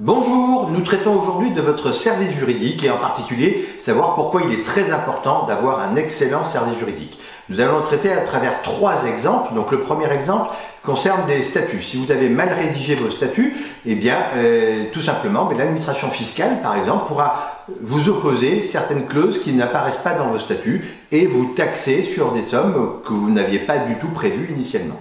Bonjour, nous traitons aujourd'hui de votre service juridique et en particulier savoir pourquoi il est très important d'avoir un excellent service juridique. Nous allons le traiter à travers 3 exemples. Donc le premier exemple concerne les statuts. Si vous avez mal rédigé vos statuts, tout simplement, l'administration fiscale, par exemple, pourra vous opposer certaines clauses qui n'apparaissent pas dans vos statuts et vous taxer sur des sommes que vous n'aviez pas du tout prévues initialement.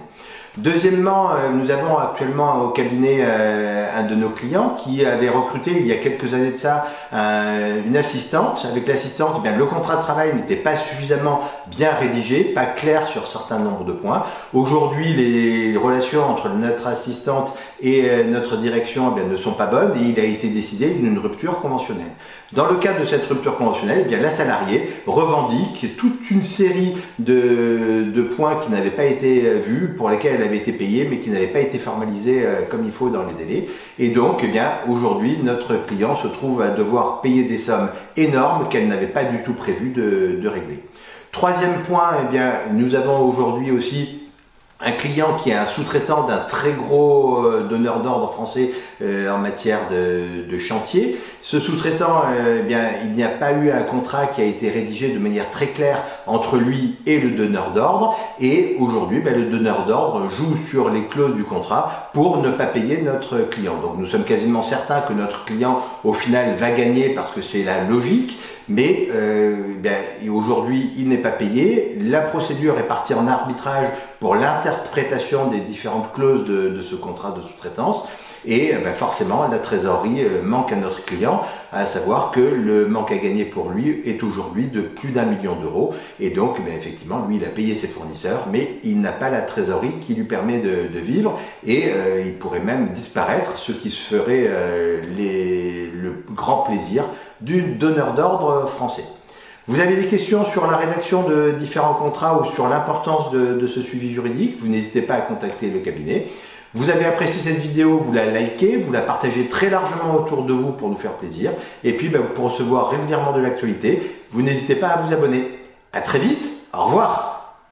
Deuxièmement, nous avons actuellement au cabinet un de nos clients qui avait recruté il y a quelques années de ça une assistante. Avec l'assistante, le contrat de travail n'était pas suffisamment bien rédigé, pas clair sur certains nombres de points. Aujourd'hui, les relations entre notre assistante et notre direction ne sont pas bonnes et il a été décidé d'une rupture conventionnelle. Dans le cadre de cette rupture conventionnelle, la salariée revendique toute une série de points qui n'avaient pas été vus, pour lesquels elle avait été payée, mais qui n'avaient pas été formalisés comme il faut dans les délais. Et donc, aujourd'hui, notre client se trouve à devoir payer des sommes énormes qu'elle n'avait pas du tout prévu de régler. Troisième point, nous avons aujourd'hui aussi un client qui est un sous-traitant d'un très gros donneur d'ordre français en matière de chantier. Ce sous-traitant, il n'y a pas eu un contrat qui a été rédigé de manière très claire entre lui et le donneur d'ordre. Et aujourd'hui, le donneur d'ordre joue sur les clauses du contrat pour ne pas payer notre client. Donc nous sommes quasiment certains que notre client, au final, va gagner parce que c'est la logique. Mais aujourd'hui, il n'est pas payé. La procédure est partie en arbitrage pour l'interprétation des différentes clauses de ce contrat de sous-traitance. Et forcément, la trésorerie manque à notre client, à savoir que le manque à gagner pour lui est aujourd'hui de plus d'1 million d'euros. Et donc, effectivement, lui, il a payé ses fournisseurs, mais il n'a pas la trésorerie qui lui permet de vivre. Et il pourrait même disparaître, ce qui se ferait le grand plaisir du donneur d'ordre français. Vous avez des questions sur la rédaction de différents contrats ou sur l'importance de ce suivi juridique, vous n'hésitez pas à contacter le cabinet. Vous avez apprécié cette vidéo, vous la likez, vous la partagez très largement autour de vous pour nous faire plaisir. Et puis pour recevoir régulièrement de l'actualité, vous n'hésitez pas à vous abonner. À très vite, au revoir.